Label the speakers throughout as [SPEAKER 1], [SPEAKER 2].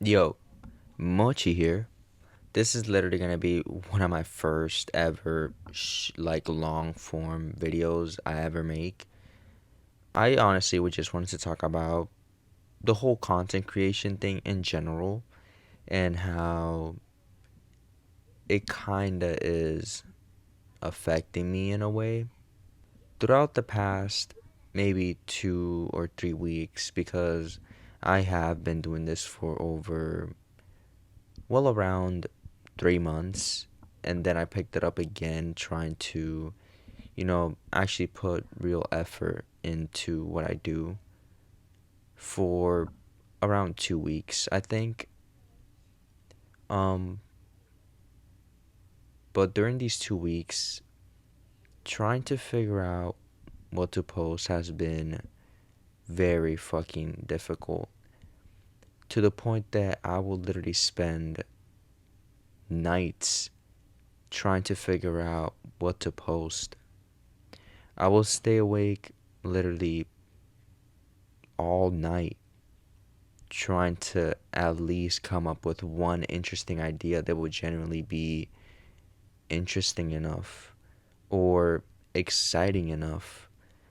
[SPEAKER 1] Yo, Mochi here. This is literally gonna be one of my first ever long form videos I ever make. I honestly would just wanted to talk about the whole content creation thing in general and how it kinda is affecting me in a way throughout the past maybe 2 or 3 weeks because I have been doing this for over around 3 months, and then I picked it up again, trying to, actually put real effort into what I do for around 2 weeks, I think. Um, but during these 2 weeks, trying to figure out what to post has been very fucking difficult to the point that I will literally spend nights trying to figure out what to post. I will stay awake literally all night trying to at least come up with one interesting idea that would genuinely be interesting enough or exciting enough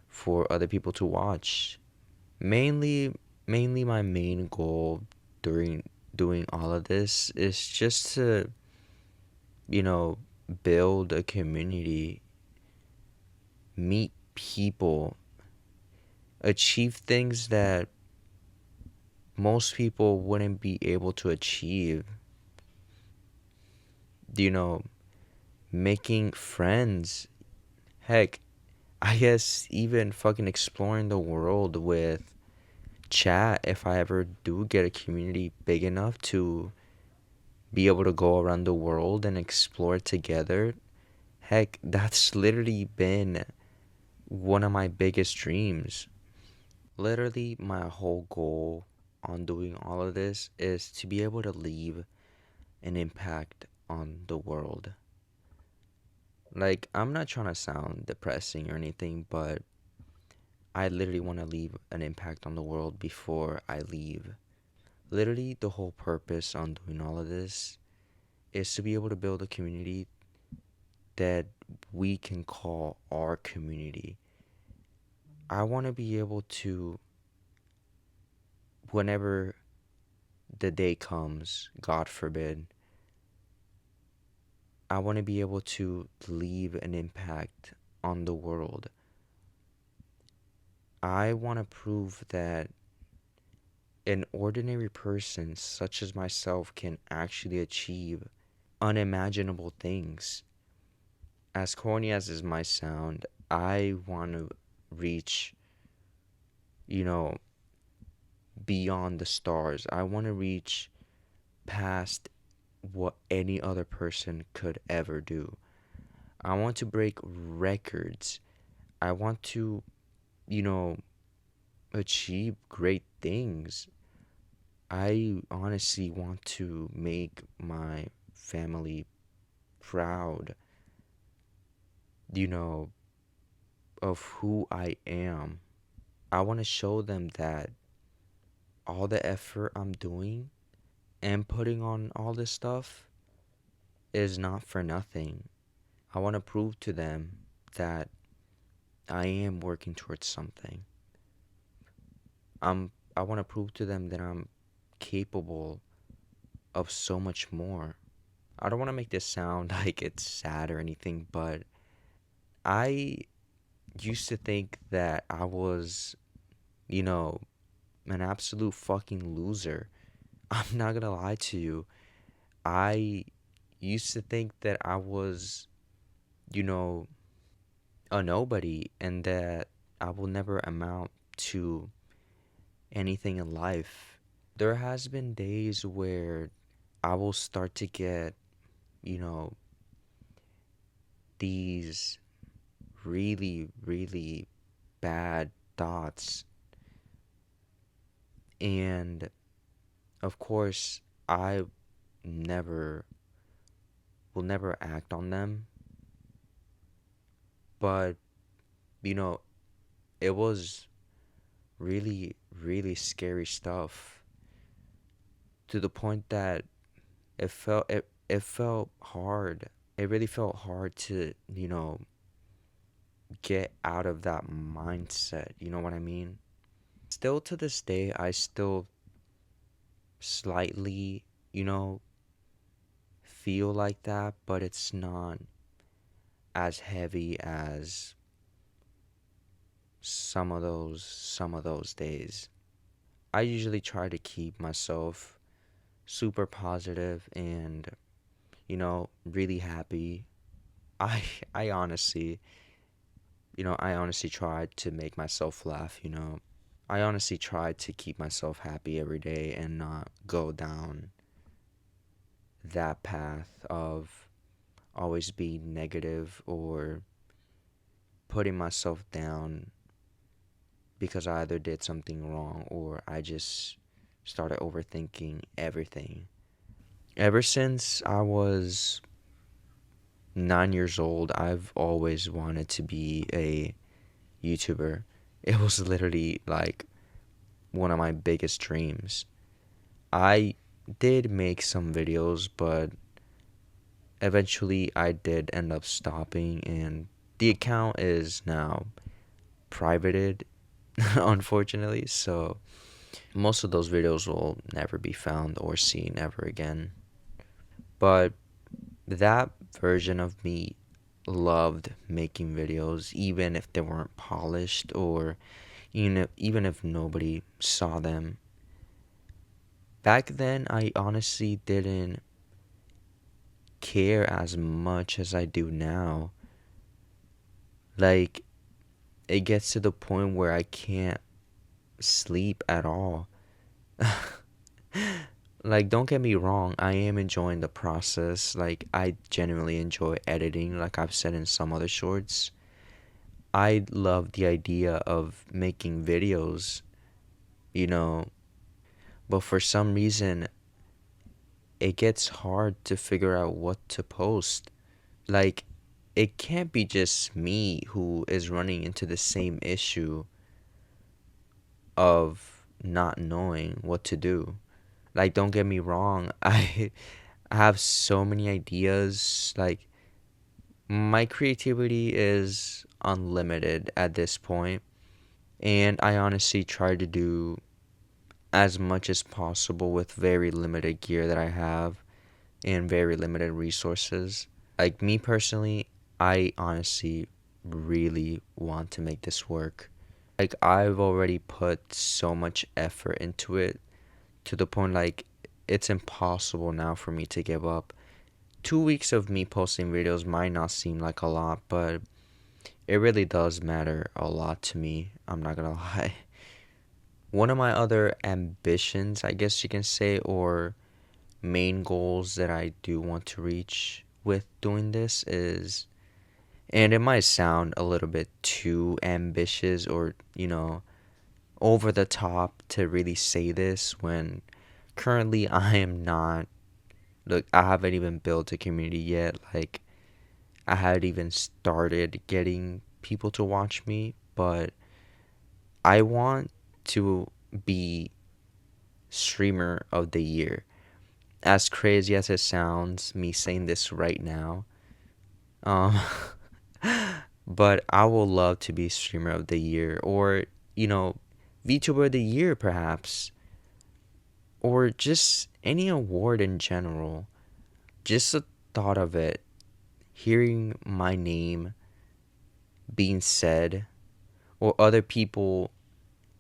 [SPEAKER 1] for other people to watch. Mainly mainly my main goal during doing all of this is just to, you know, build a community, meet people, achieve things that most people wouldn't be able to achieve. You know, making friends. Heck, I guess even fucking exploring the world with chat if I ever do get a community big enough to be able to go around the world and explore together. Heck, that's literally been one of my biggest dreams. Literally, my whole goal on doing all of this is to be able to leave an impact on the world. Like, I'm not trying to sound depressing or anything, but I literally want to leave an impact on the world before I leave. Literally, the whole purpose on doing all of this is to be able to build a community that we can call our community. I want to be able to, whenever the day comes, God forbid, I want to be able to leave an impact on the world. I want to prove that an ordinary person such as myself can actually achieve unimaginable things. As corny as is my sound, I want to reach, you know, beyond the stars. I want to reach past what any other person could ever do. I want to break records. I want to, you know, achieve great things. I honestly want to make my family proud, you know, of who I am. I want to show them that all the effort I'm doing and putting on all this stuff is not for nothing. I want to prove to them that I am working towards something. I want to prove to them that I'm capable of so much more. I don't want to make this sound like it's sad or anything, but I used to think that I was, you know, an absolute fucking loser. I'm not gonna lie to you. I used to think that I was, you know, a nobody and that I will never amount to anything in life. There has been days where I will start to get, you know, these really, really bad thoughts. And of course, I never will never act on them. But, you know, it was really, really scary stuff. to the point that it felt hard. It really felt hard to, get out of that mindset. You know what I mean? Still to this day, I still slightly, you know, feel like that, but it's not as heavy as some of those days. I usually try to keep myself super positive and, really happy. I I honestly, I honestly try to make myself laugh. I honestly try to keep myself happy every day and not go down that path of always being negative or putting myself down because I either did something wrong or I just started overthinking everything. Ever since I was 9 years old, I've always wanted to be a YouTuber. It was literally like one of my biggest dreams. I did make some videos, but eventually I did end up stopping, and the account is now privated, unfortunately. So most of those videos will never be found or seen ever again. But that version of me loved making videos, even if they weren't polished or even if nobody saw them. Back then, I honestly didn't care as much as I do now. Like, it gets to the point where I can't sleep at all. Like, don't get me wrong, I am enjoying the process. Like, I genuinely enjoy editing, like I've said in some other shorts. I love the idea of making videos, you know, but for some reason, it gets hard to figure out what to post. Like, it can't be just me who is running into the same issue of not knowing what to do. Like, don't get me wrong, I have so many ideas. Like, my creativity is unlimited at this point, and I honestly try to do as much as possible with very limited gear that I have and very limited resources. Like, me personally, I honestly really want to make this work. Like, I've already put so much effort into it to the point like it's impossible now for me to give up. 2 weeks of me posting videos might not seem like a lot, but it really does matter a lot to me. I'm not gonna lie. One of my other ambitions, I guess you can say, or main goals that I do want to reach with doing this is, and it might sound a little bit too ambitious or, over the top to really say this when currently I am not. Look, I haven't even built a community yet. Like, I hadn't even started getting people to watch me, but I want to be streamer of the year. As crazy as it sounds, me saying this right now, um, but I will love to be streamer of the year or, you know, VTuber of the year perhaps, or just any award in general. Just the thought of it, hearing my name being said, or other people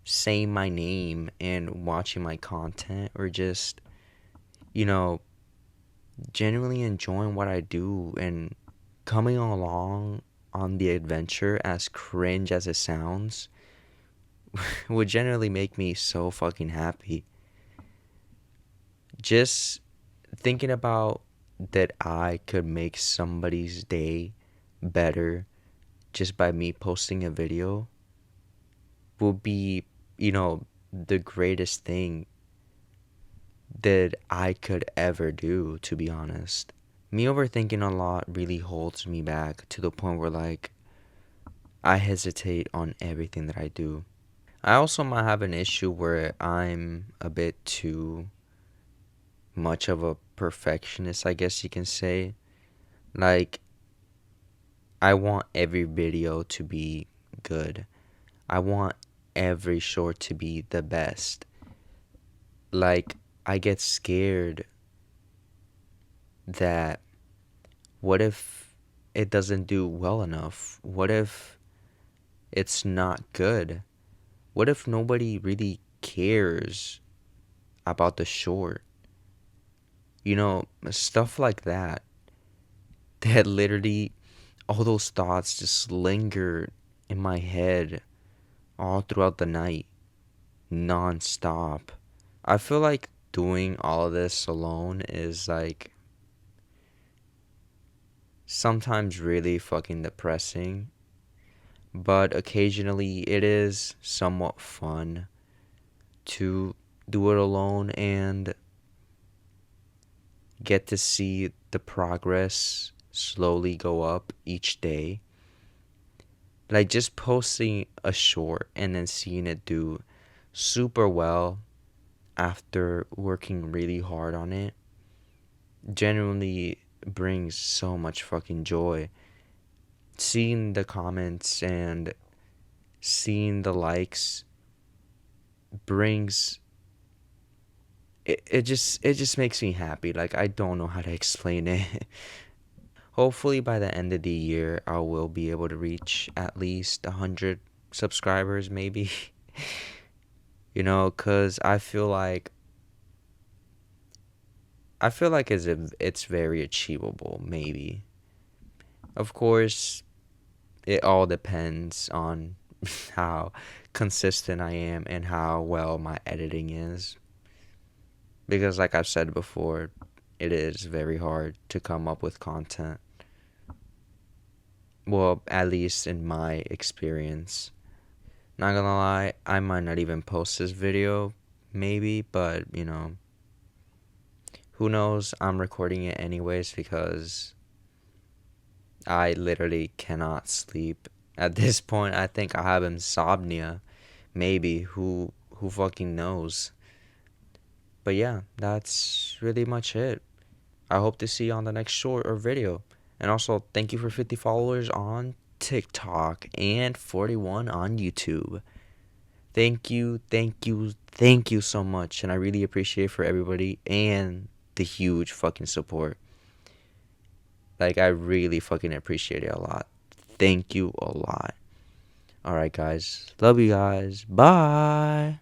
[SPEAKER 1] saying my name and watching my content, or just, you know, genuinely enjoying what I do and coming along on the adventure, as cringe as it sounds, would generally make me so fucking happy. Just thinking about that I could make somebody's day better just by me posting a video will be, the greatest thing that I could ever do, to be honest. Me overthinking a lot really holds me back to the point where, like, I hesitate on everything that I do. I also might have an issue where I'm a bit too much of a perfectionist, I guess you can say. Like, I want every video to be good. I want every short to be the best. Like, I get scared that what if it doesn't do well enough? What if it's not good? What if nobody really cares about the short? Stuff like that. That literally, all those thoughts just linger in my head all throughout the night, non-stop. I feel like doing all of this alone is like sometimes really fucking depressing, but occasionally it is somewhat fun to do it alone and get to see the progress slowly go up each day. Like just posting a short and then seeing it do super well after working really hard on it genuinely brings so much fucking joy. Seeing the comments and seeing the likes brings it just makes me happy. Like I don't know how to explain it. Hopefully by the end of the year I will be able to reach at least 100 subscribers maybe. Cuz I feel like as if it's very achievable maybe. Of course, it all depends on how consistent I am and how well my editing is. Because, like I've said before, it is very hard to come up with content. Well, at least in my experience. Not gonna lie, I might not even post this video, maybe, but who knows? I'm recording it anyways because I literally cannot sleep. At this point, I think I have insomnia. Maybe. Who fucking knows? But yeah, that's really much it. I hope to see you on the next short or video. And also, thank you for 50 followers on TikTok and 41 on YouTube. Thank you, thank you, thank you so much. And I really appreciate for everybody and the huge fucking support. Like, I really fucking appreciate it a lot. Thank you a lot. Alright, guys. Love you guys. Bye.